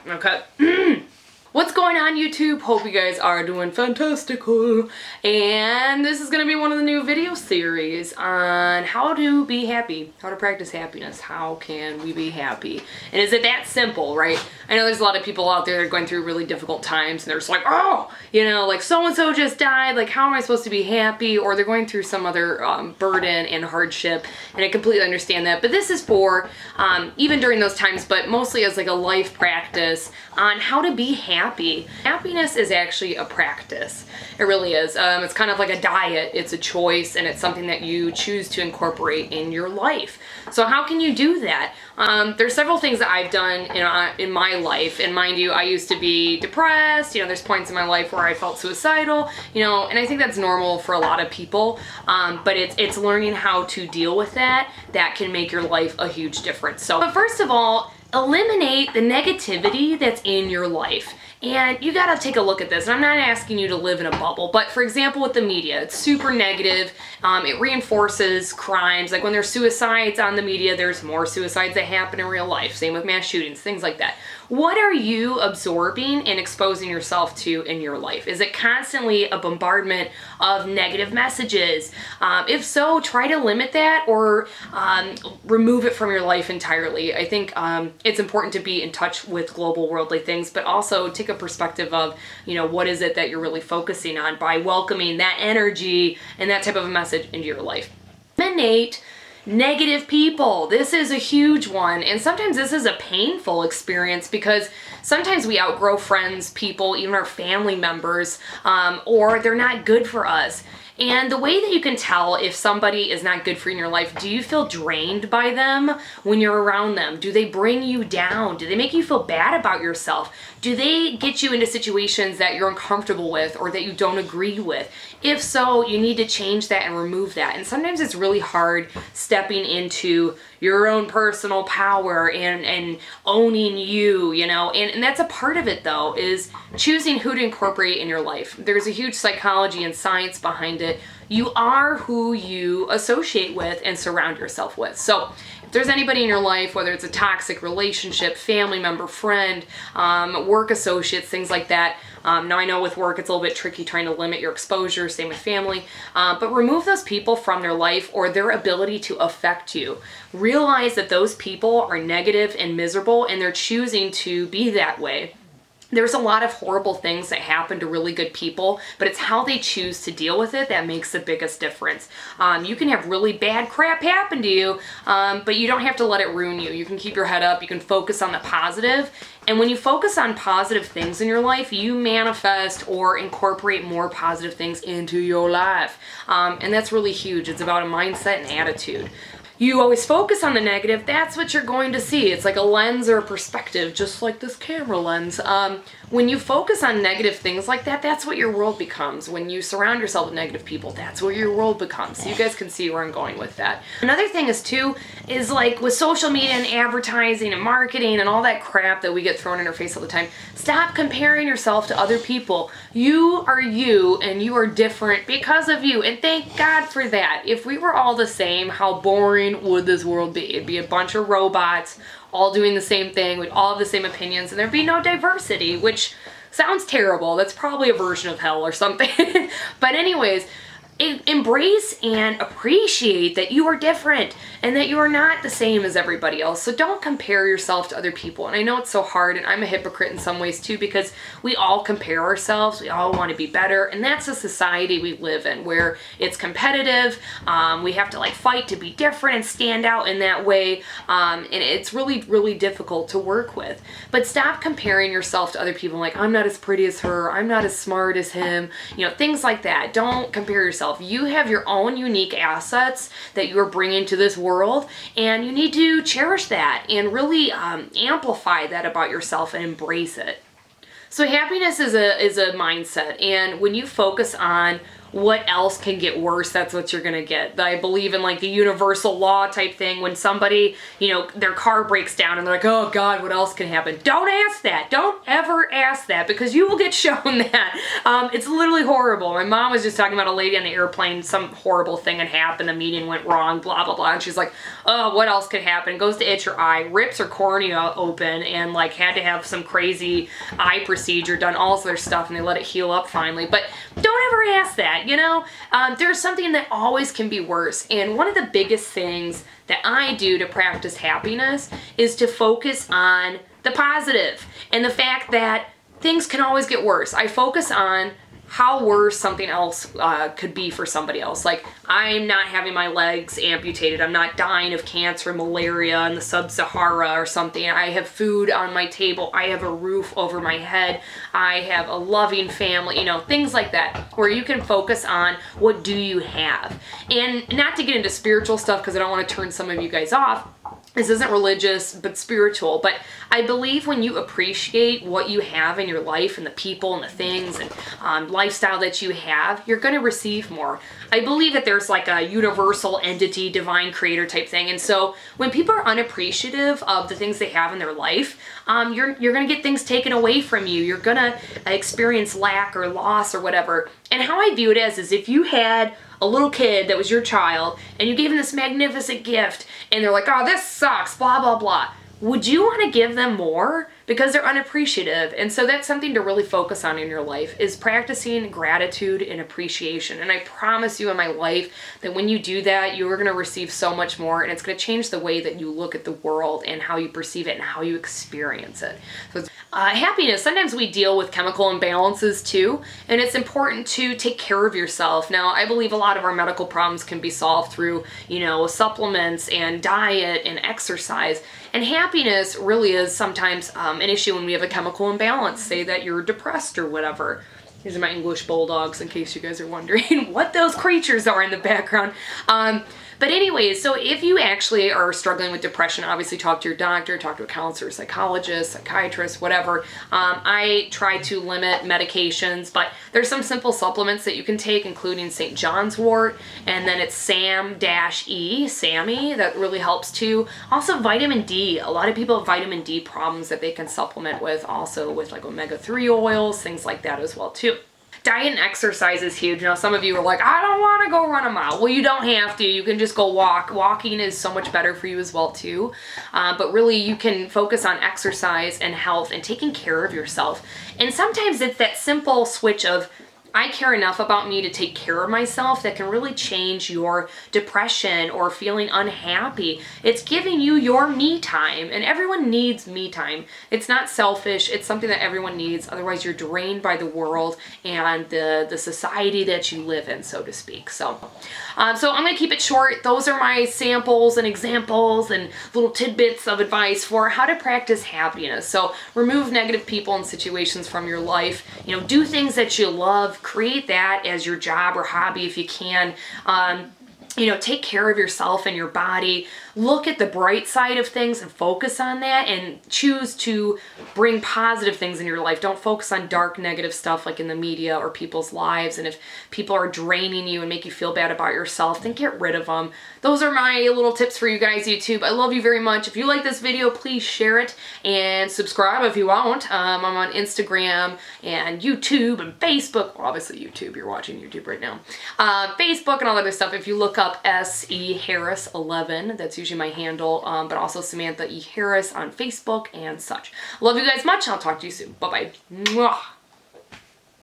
Okay. What's going on, YouTube? Hope you guys are doing fantastical. And this is going to be one of the new video series on how to be happy, how to practice happiness. How can we be happy? And is it that simple, right? I know there's a lot of people out there that are going through really difficult times and they're just like, oh, you know, like so-and-so just died, like how am I supposed to be happy? Or they're going through some other burden and hardship, and I completely understand that. But this is for even during those times, but mostly as like a life practice on how to be happy. Happiness is actually a practice. It really is. It's kind of like a diet. It's a choice, and it's something that you choose to incorporate in your life. So how can you do that? There's several things that I've done in my life, and mind you, I used to be depressed. You know, there's points in my life where I felt suicidal, you know, and I think that's normal for a lot of people, but it's learning how to deal with that can make your life a huge difference. So, but first of all, eliminate the negativity that's in your life. And you gotta take a look at this. And I'm not asking you to live in a bubble, but for example, with the media, it's super negative. It reinforces crimes. Like when there's suicides on the media, there's more suicides that happen in real life. Same with mass shootings, things like that. What are you absorbing and exposing yourself to in your life? Is it constantly a bombardment of negative messages? If so, try to limit that or remove it from your life entirely. I think it's important to be in touch with global worldly things, but also take a perspective of, you know, what is it that you're really focusing on by welcoming that energy and that type of a message into your life. Eliminate negative people. This is a huge one, and sometimes this is a painful experience because sometimes we outgrow friends, people, even our family members, or they're not good for us. And the way that you can tell if somebody is not good for you in your life, do you feel drained by them when you're around them? Do they bring you down? Do they make you feel bad about yourself? Do they get you into situations that you're uncomfortable with or that you don't agree with? If so, you need to change that and remove that. And sometimes it's really hard stepping into your own personal power and owning you, you know, and that's a part of it though, is choosing who to incorporate in your life. There's a huge psychology and science behind it. You are who you associate with and surround yourself with. So if there's anybody in your life, whether it's a toxic relationship, family member, friend, work associates, things like that. Now I know with work it's a little bit tricky trying to limit your exposure, same with family, but remove those people from their life or their ability to affect you. Realize that those people are negative and miserable and they're choosing to be that way. There's a lot of horrible things that happen to really good people, but it's how they choose to deal with it that makes the biggest difference. You can have really bad crap happen to you, but you don't have to let it ruin you. You can keep your head up, you can focus on the positive, and when you focus on positive things in your life, you manifest or incorporate more positive things into your life. And that's really huge. It's about a mindset and attitude. You always focus on the negative, that's what you're going to see. It's like a lens or a perspective, just like this camera lens. When you focus on negative things like that, that's what your world becomes. When you surround yourself with negative people, that's what your world becomes. So you guys can see where I'm going with that. Another thing is too, is like with social media and advertising and marketing and all that crap that we get thrown in our face all the time, stop comparing yourself to other people. You are you and you are different because of you, and thank God for that. If we were all the same, how boring would this world be? It'd be a bunch of robots all doing the same thing with all of the same opinions, and there'd be no diversity, which sounds terrible. That's probably a version of hell or something. But anyways, embrace and appreciate that you are different and that you are not the same as everybody else. So don't compare yourself to other people. And I know it's so hard, and I'm a hypocrite in some ways too, because we all compare ourselves. We all want to be better, and that's the society we live in where it's competitive. We have to like fight to be different and stand out in that way, and it's really, really difficult to work with. But stop comparing yourself to other people. Like, I'm not as pretty as her, I'm not as smart as him, you know, things like that. Don't compare yourself. You have your own unique assets that you are bringing to this world, and you need to cherish that and really amplify that about yourself and embrace it. So happiness is a mindset, and when you focus on what else can get worse, that's what you're gonna get. I believe in like the universal law type thing. When somebody, you know, their car breaks down and they're like, oh God, what else can happen? Don't ask that. Don't ever ask that, because you will get shown that. It's literally horrible. My mom was just talking about a lady on the airplane, some horrible thing had happened, a meeting went wrong, blah, blah, blah. And she's like, oh, what else could happen? Goes to itch her eye, rips her cornea open, and like had to have some crazy eye procedure done, all their stuff, and they let it heal up finally. But don't ever ask that, you know? There's something that always can be worse. And one of the biggest things that I do to practice happiness is to focus on the positive and the fact that things can always get worse. I focus on how worse something else could be for somebody else. Like, I'm not having my legs amputated. I'm not dying of cancer, malaria in the sub-Sahara or something. I have food on my table. I have a roof over my head. I have a loving family, you know, things like that, where you can focus on what do you have. And not to get into spiritual stuff, because I don't want to turn some of you guys off. This isn't religious, but spiritual. But I believe when you appreciate what you have in your life and the people and the things and lifestyle that you have, you're going to receive more. I believe that there's like a universal entity, divine creator type thing. And so when people are unappreciative of the things they have in their life, you're going to get things taken away from you. You're going to experience lack or loss or whatever. And how I view it is if you had a little kid that was your child and you gave them this magnificent gift and they're like, oh, this sucks, blah, blah, blah. Would you want to give them more? Because they're unappreciative. And so that's something to really focus on in your life, is practicing gratitude and appreciation. And I promise you in my life that when you do that, you're going to receive so much more, and it's going to change the way that you look at the world and how you perceive it and how you experience it. So happiness, sometimes we deal with chemical imbalances too, and it's important to take care of yourself. Now, I believe a lot of our medical problems can be solved through, you know, supplements and diet and exercise. And happiness really is sometimes an issue when we have a chemical imbalance. Say that you're depressed or whatever. These are my English bulldogs, in case you guys are wondering what those creatures are in the background. But anyways, so if you actually are struggling with depression, obviously talk to your doctor, talk to a counselor, psychologist, psychiatrist, whatever. I try to limit medications, but there's some simple supplements that you can take, including St. John's wort, and then it's SAM-E, SAMI, that really helps too. Also vitamin D. A lot of people have vitamin D problems that they can supplement with, also with like omega-3 oils, things like that as well too. Diet and exercise is huge. Now, some of you are like, I don't want to go run a mile. Well, you don't have to. You can just go walk. Walking is so much better for you as well, too. But really, you can focus on exercise and health and taking care of yourself. And sometimes it's that simple switch of, I care enough about me to take care of myself, that can really change your depression or feeling unhappy. It's giving you your me time, and everyone needs me time. It's not selfish. It's something that everyone needs. Otherwise, you're drained by the world and the society that you live in, so to speak. So I'm going to keep it short. Those are my samples and examples and little tidbits of advice for how to practice happiness. So remove negative people and situations from your life. You know, do things that you love. Create that as your job or hobby if you can. You know, take care of yourself and your body. Look at the bright side of things and focus on that, and choose to bring positive things in your life. Don't focus on dark, negative stuff like in the media or people's lives. And if people are draining you and make you feel bad about yourself, then get rid of them. Those are my little tips for you guys, YouTube. I love you very much. If you like this video, please share it and subscribe if you want. I'm on Instagram and YouTube and Facebook. Well, obviously YouTube, you're watching YouTube right now. Facebook and all that other stuff. If you look up S.E. Harris 11, that's usually my handle, but also Samantha E. Harris on Facebook and such. Love you guys much. I'll talk to you soon. Bye-bye.